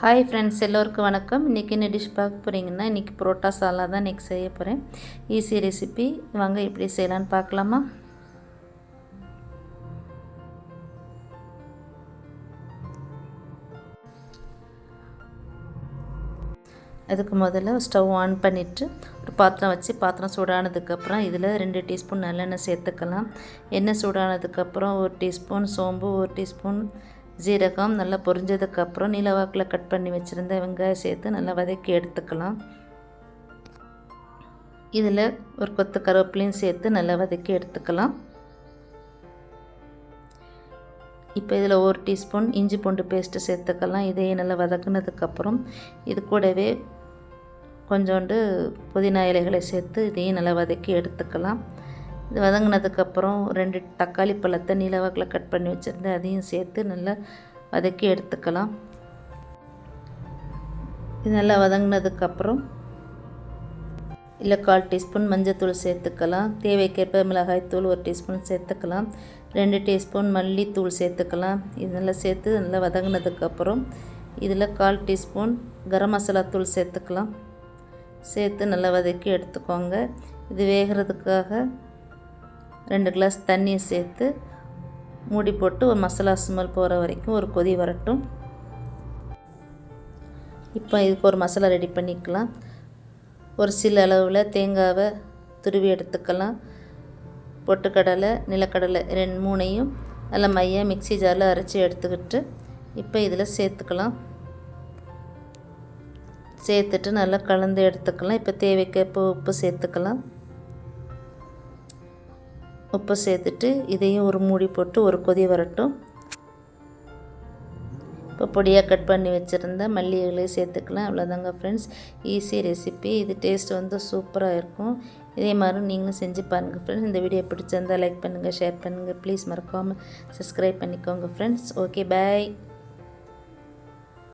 Hi friends, எல்லோருக்கும் வணக்கம். இன்றைக்கி என்ன டிஷ் பார்க்க போகிறீங்கன்னா, இன்றைக்கி புரோட்டா சாலா தான் இன்றைக்கி செய்ய போகிறேன். Easy recipe. வாங்க எப்படி செய்யலான்னு பார்க்கலாமா? அதுக்கு முதல்ல ஸ்டவ் ஆன் பண்ணிவிட்டு ஒரு பாத்திரம் வச்சு பாத்திரம் சூடானதுக்கப்புறம் இதில் 2 டீஸ்பூன் நல்லெண்ணெய் சேர்த்துக்கலாம். எண்ணெய் சூடானதுக்கப்புறம் 1 டீஸ்பூன் சோம்பு, 1 டீஸ்பூன் ஜீரகம் நல்லா பொரிஞ்சதுக்கப்புறம் நீலவாக்கில் கட் பண்ணி வச்சுருந்த வெங்காயம் சேர்த்து நல்லா வதக்கி எடுத்துக்கலாம். இதில் ஒரு கொத்து கருவேப்பிலையும் சேர்த்து நல்லா வதக்கி எடுத்துக்கலாம். இப்போ இதில் 1 டீஸ்பூன் இஞ்சி பூண்டு பேஸ்ட்டு சேர்த்துக்கலாம். இதையும் நல்லா வதக்குனதுக்கப்புறம் இது கூடவே கொஞ்சோண்டு புதினா இலைகளை சேர்த்து இதையும் நல்லா வதக்கி எடுத்துக்கலாம். இது வதங்கினதுக்கப்புறம் 2 தக்காளி பழத்தை நீலவாக்கில் கட் பண்ணி வச்சுருந்தேன், அதையும் சேர்த்து நல்லா வதக்கி எடுத்துக்கலாம். இது நல்லா வதங்கினதுக்கப்புறம் இல்லை 1/4 டீஸ்பூன் மஞ்சள்தூள் சேர்த்துக்கலாம். தேவைக்கேற்ப மிளகாய்த்தூள் 1 டீஸ்பூன் சேர்த்துக்கலாம். 2 டீஸ்பூன் மல்லித்தூள் சேர்த்துக்கலாம். இது நல்லா சேர்த்து நல்லா வதங்கினதுக்கப்புறம் இதில் 1/4 டீஸ்பூன் கரம் மசாலா தூள் சேர்த்துக்கலாம். சேர்த்து நல்லா வதக்கி எடுத்துக்கோங்க. இது வேகிறதுக்காக 2 கிளாஸ் தண்ணியை சேர்த்து மூடி போட்டு ஒரு மசாலா ஸ்மெல் போகிற வரைக்கும் ஒரு கொதி வரட்டும். இப்போ இதுக்கு ஒரு மசாலா ரெடி பண்ணிக்கலாம். ஒரு சில அளவில் தேங்காவை துருவி எடுத்துக்கலாம். பொட்டுக்கடலை, நிலக்கடலை 3யும் நல்லா மையாக மிக்ஸி ஜாரில் அரைச்சி எடுத்துக்கிட்டு இப்போ இதில் சேர்த்துக்கலாம். சேர்த்துட்டு நல்லா கலந்து எடுத்துக்கலாம். இப்போ தேவைக்கேற்ப உப்பு சேர்த்துக்கலாம். உப்பு சேர்த்துட்டு இதையும் ஒரு மூடி போட்டு ஒரு கொதி வரட்டும். இப்போ பொடியாக கட் பண்ணி வச்சுருந்த மல்லி இலையை சேர்த்துக்கலாம். அவ்வளோதாங்க ஃப்ரெண்ட்ஸ், ஈஸி ரெசிபி. இது டேஸ்ட் வந்து சூப்பராக இருக்கும். இதே மாதிரி நீங்களும் செஞ்சு பாருங்கள் ஃப்ரெண்ட்ஸ். இந்த வீடியோ பிடிச்சிருந்தால் லைக் பண்ணுங்கள், ஷேர் பண்ணுங்கள். ப்ளீஸ் மறக்காமல் சப்ஸ்கிரைப் பண்ணிக்கோங்க ஃப்ரெண்ட்ஸ். ஓகே, பாய்.